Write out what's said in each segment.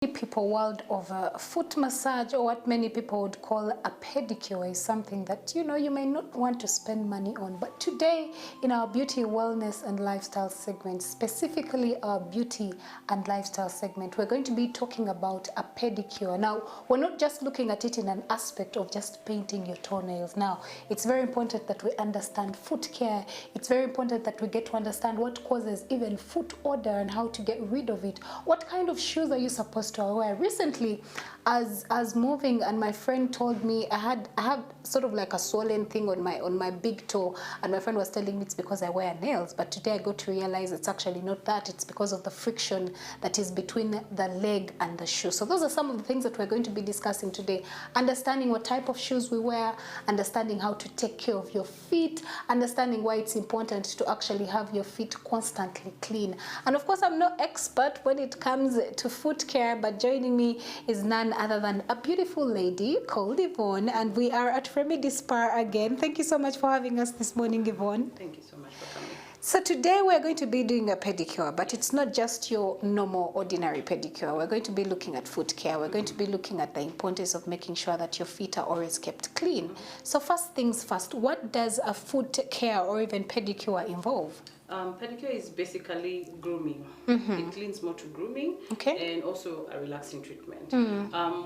People world over, foot massage, or what many people would call a pedicure, is something that you may not want to spend money on. But today in our beauty, wellness and lifestyle segment, specifically our beauty and lifestyle segment, we're going to be talking about a pedicure. Now, we're not just looking at it in an aspect of just painting your toenails. Now, it's very important that we understand foot care. It's very important that we get to understand what causes even foot odor and how to get rid of it. What kind of shoes are you supposed to wear? Recently, as moving, and my friend told me I have sort of like a swollen thing on my big toe, and my friend was telling me it's because I wear nails. But today I got to realize it's actually not that. It's because of the friction that is between the leg and the shoe. So those are some of the things that we're going to be discussing today. Understanding what type of shoes we wear, understanding how to take care of your feet, understanding why it's important to actually have your feet constantly clean. And of course, I'm no expert when it comes to foot care, but joining me is none other than a beautiful lady called Yvonne, and we are at Remedy Spa again. Thank you so much for having us this morning, Yvonne. Thank you so much for coming. So today we're going to be doing a pedicure, but it's not just your normal, ordinary pedicure. We're going to be looking at foot care. We're going to be looking at the importance of making sure that your feet are always kept clean. So first things first, what does a foot care or even pedicure involve? Pedicure is basically grooming. It leans more to grooming, and also a relaxing treatment.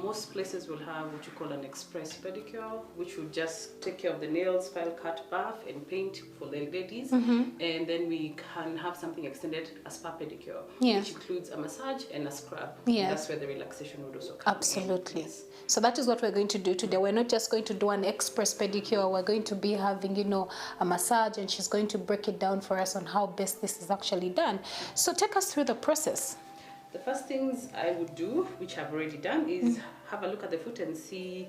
Most places will have what you call an express pedicure, which will just take care of the nails, file cut, bath, and paint for the ladies. And then we can have something extended, a spa pedicure, which includes a massage and a scrub. And that's where the relaxation would also come. Absolutely. In. Yes. So that is what we're going to do today. We're not just going to do an express pedicure. We're going to be having, a massage, and she's going to break it down for us on how best this is actually done. So take us through the process. The first things I would do, which I've already done, is have a look at the foot and see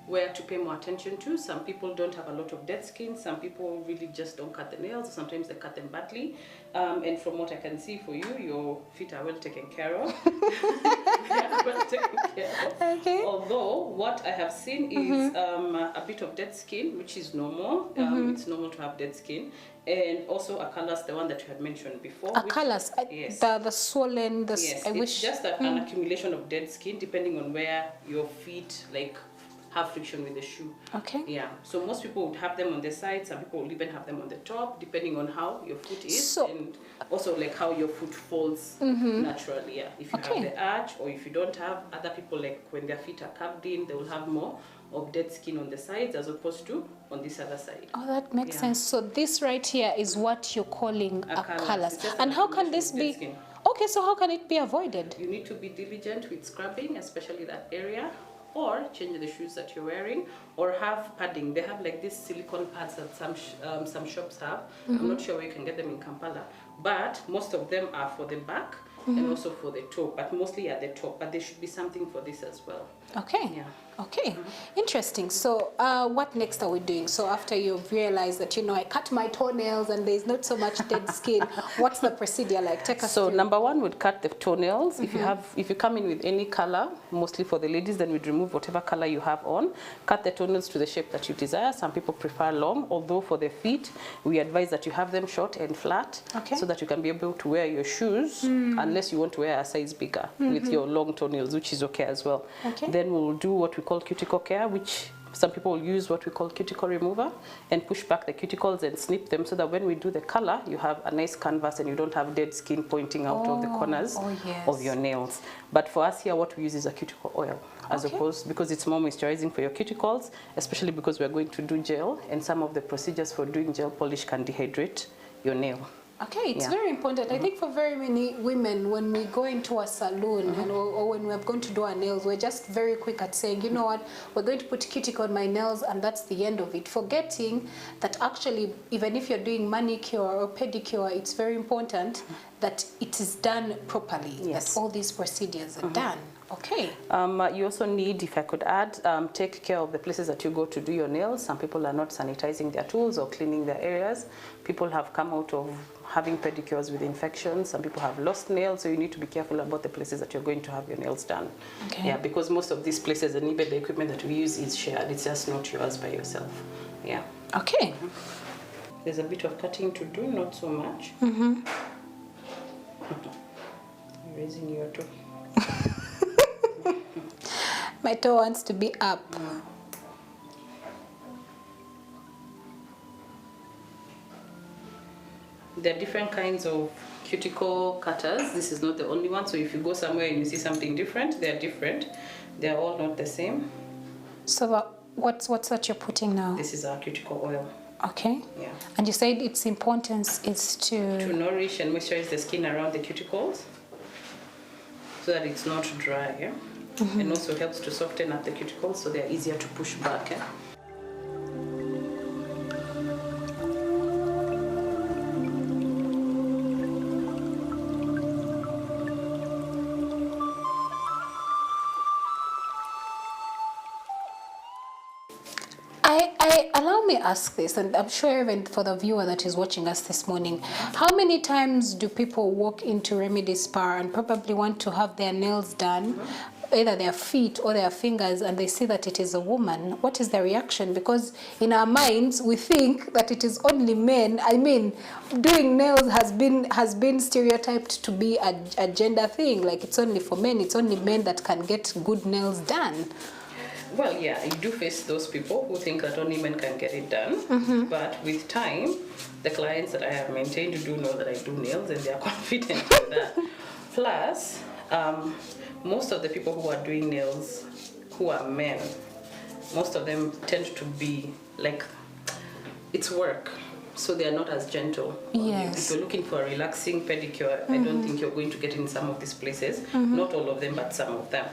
where to pay more attention to. Some people don't have a lot of dead skin. Some people really just don't cut the nails. Sometimes they cut them badly. And from what I can see for you, your feet are well taken care of. Well taken care of. Okay. Although what I have seen is a bit of dead skin, which is normal. It's normal to have dead skin. And also a callus, the one that you had mentioned before. A callus? Yes. The swollen, yes, it's just an accumulation of dead skin depending on where your feet have friction with the shoe. Okay. Yeah. So most people would have them on the side. Some people will even have them on the top, depending on how your foot is, and also how your foot falls naturally. Yeah. If you have the arch, or if you don't have, other people when their feet are curved in, they will have more of dead skin on the sides as opposed to on this other side. Oh, that makes sense. So this right here is what you're calling a callus. And how can this be? Okay, so how can it be avoided? You need to be diligent with scrubbing, especially that area, or change the shoes that you're wearing, or have padding. They have these silicone pads that some shops have. I'm not sure where you can get them in Kampala, but most of them are for the back and also for the toe, but mostly at the top. But there should be something for this as well. Okay. Yeah. Okay. Interesting. So what next are we doing? So after you've realized that, I cut my toenails and there's not so much dead skin, what's the procedure like? Take us through. Number one, would cut the toenails. If you come in with any color, mostly for the ladies, then we'd remove whatever color you have on. Cut the toenails to the shape that you desire. Some people prefer long, although for the feet, we advise that you have them short and flat, so that you can be able to wear your shoes, unless you want to wear a size bigger with your long toenails, which is okay as well. Then we'll do what we call cuticle care, which some people will use what we call cuticle remover and push back the cuticles and snip them, so that when we do the color, you have a nice canvas and you don't have dead skin pointing out of the corners of your nails. But for us here, what we use is a cuticle oil, as opposed, because it's more moisturizing for your cuticles, especially because we're going to do gel, and some of the procedures for doing gel polish can dehydrate your nail. Okay, it's very important. I think for very many women, when we go into a salon or when we're going to do our nails, we're just very quick at saying, you know what, we're going to put cuticle on my nails and that's the end of it. Forgetting that actually, even if you're doing manicure or pedicure, it's very important that it is done properly, that all these procedures are done. Okay. You also need, if I could add, take care of the places that you go to do your nails. Some people are not sanitizing their tools or cleaning their areas. People have come out of having pedicures with infections. Some people have lost nails, so you need to be careful about the places that you're going to have your nails done. Okay. Yeah, because most of these places and even the equipment that we use is shared. It's just not yours by yourself. Yeah. Okay. There's a bit of cutting to do, not so much. Raising your toe. My toe wants to be up. There are different kinds of cuticle cutters. This is not the only one. So if you go somewhere and you see something different, they're different. They're all not the same. So what's that you're putting now? This is our cuticle oil. Okay. Yeah. And you said its importance is to nourish and moisturize the skin around the cuticles so that it's not dry. Yeah? And also helps to soften up the cuticles so they're easier to push back. Yeah? Allow me ask this, and I'm sure even for the viewer that is watching us this morning, how many times do people walk into Remedy Spa and probably want to have their nails done, either their feet or their fingers, and they see that it is a woman? What is their reaction? Because in our minds we think that it is only men. I mean, doing nails has been stereotyped to be a gender thing, like it's only for men, it's only men that can get good nails done. Well, yeah, you do face those people who think that only men can get it done. But with time, the clients that I have maintained do know that I do nails and they are confident with that. Plus, most of the people who are doing nails who are men, most of them tend to be like, it's work. So they are not as gentle. Yes. If you're looking for a relaxing pedicure, I don't think you're going to get in some of these places. Not all of them, but some of them.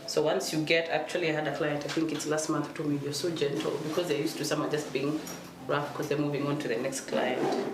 So once you get, actually I had a client, I think it's last month, who told me, you're so gentle, because they're used to someone just being rough because they're moving on to the next client.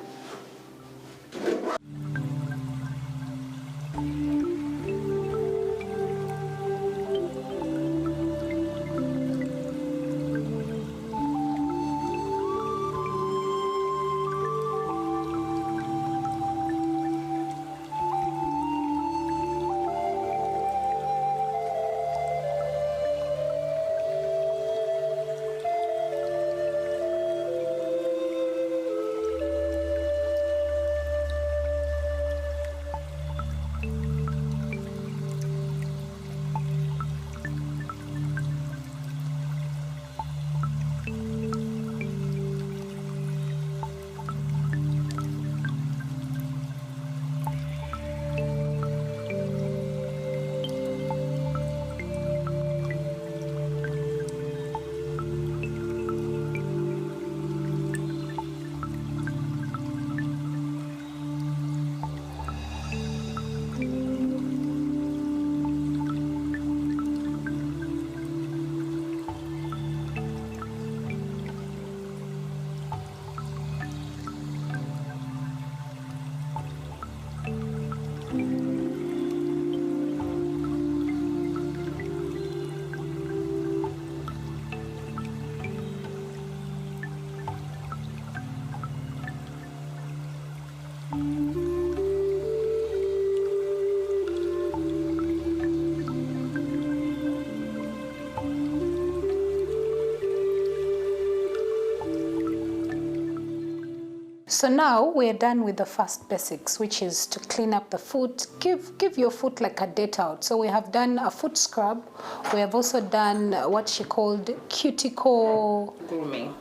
So now we're done with the first basics, which is to clean up the foot, give your foot like a date out. So we have done a foot scrub. We have also done what she called cuticle grooming,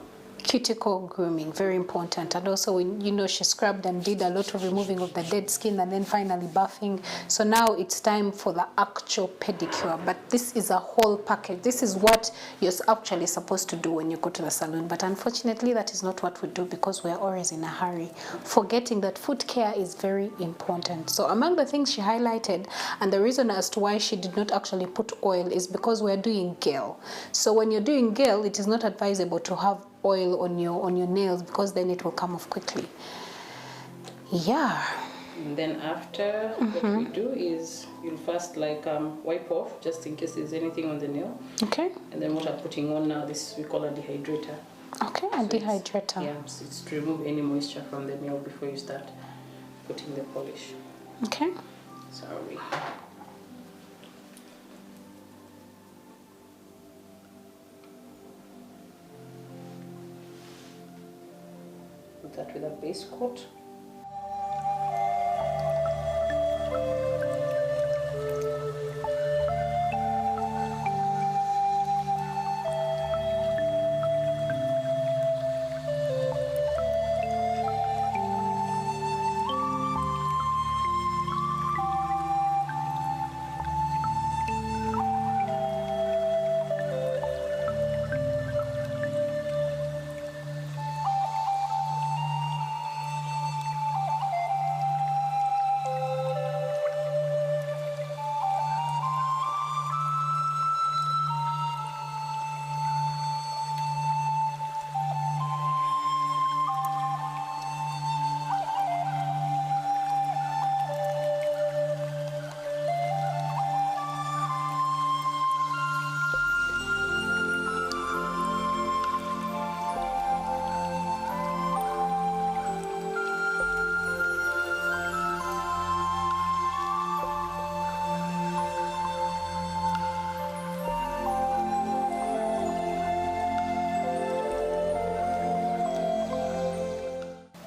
very important. And also, when she scrubbed and did a lot of removing of the dead skin and then finally buffing. So now it's time for the actual pedicure. But this is a whole package. This is what you're actually supposed to do when you go to the salon. But unfortunately, that is not what we do because we're always in a hurry, forgetting that foot care is very important. So among the things she highlighted, and the reason as to why she did not actually put oil, is because we're doing gel. So when you're doing gel, it is not advisable to have oil on your nails because then it will come off quickly. Yeah. And then after, what we do is you'll first wipe off just in case there's anything on the nail. Okay. And then what I'm putting on now, this we call a dehydrator. Okay, a dehydrator. Yeah, so it's to remove any moisture from the nail before you start putting the polish. Okay. Sorry. Put that with a base coat.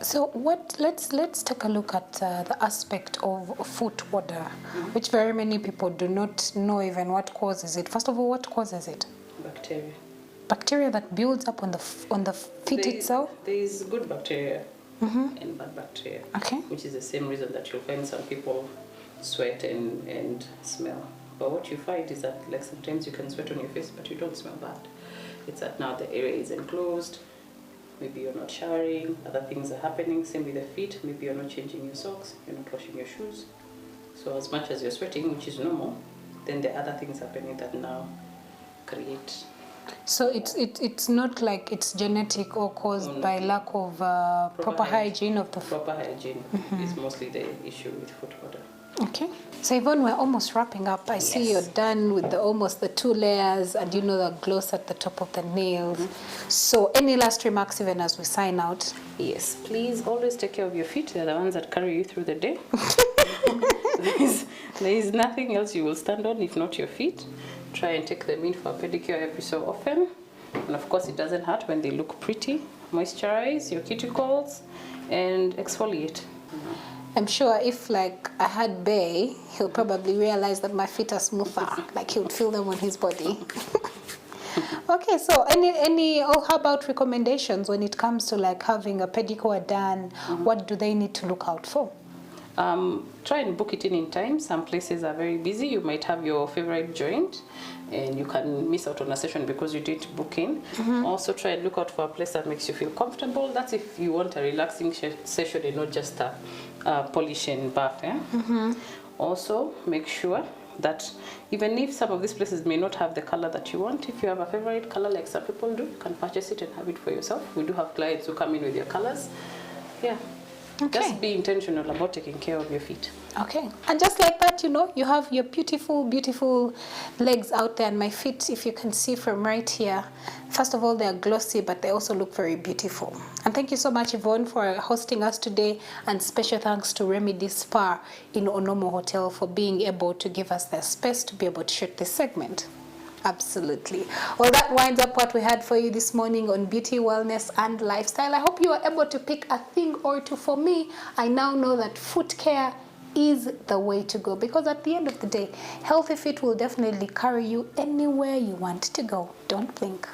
So let's take a look at the aspect of foot odor, which very many people do not know even what causes it. First of all, what causes it? Bacteria. Bacteria that builds up on the feet itself? There is good bacteria and bad bacteria. Okay. Which is the same reason that you'll find some people sweat and smell. But what you find is that like sometimes you can sweat on your face but you don't smell bad. It's that now the area is enclosed, maybe you're not showering, other things are happening, same with the feet, maybe you're not changing your socks, you're not washing your shoes. So as much as you're sweating, which is normal, then there are other things happening that now create. So it's not like it's genetic or caused by lack of proper hygiene of the foot. Proper hygiene is mostly the issue with foot odor. Okay. So Yvonne, we're almost wrapping up. I see you're done with almost the 2 layers and the gloss at the top of the nails. So any last remarks even as we sign out? Yes, please always take care of your feet. They're the ones that carry you through the day. there is nothing else you will stand on if not your feet. Try and take them in for a pedicure every so often. And of course it doesn't hurt when they look pretty. Moisturize your cuticles and exfoliate. I'm sure if like I had Bay, he'll probably realize that my feet are smoother. Like he would feel them on his body. Okay, so how about recommendations when it comes to like having a pedicure done? What do they need to look out for? Try and book it in time. Some places are very busy. You might have your favorite joint and you can miss out on a session because you didn't book in. Also try and look out for a place that makes you feel comfortable. That's if you want a relaxing session and not just a polish and bath. Also make sure that even if some of these places may not have the color that you want, if you have a favorite color like some people do, you can purchase it and have it for yourself. We do have clients who come in with their colors. Okay. Just be intentional about taking care of your feet. Okay. And just like that, you have your beautiful, beautiful legs out there. And my feet, if you can see from right here, first of all, they're glossy, but they also look very beautiful. And thank you so much, Yvonne, for hosting us today. And special thanks to Remedy Spa in Onomo Hotel for being able to give us the space to be able to shoot this segment. Absolutely. Well, that winds up what we had for you this morning on beauty, wellness, and lifestyle. I hope you were able to pick a thing or two. For me, I now know that foot care is the way to go, because at the end of the day, healthy feet will definitely carry you anywhere you want to go. Don't blink.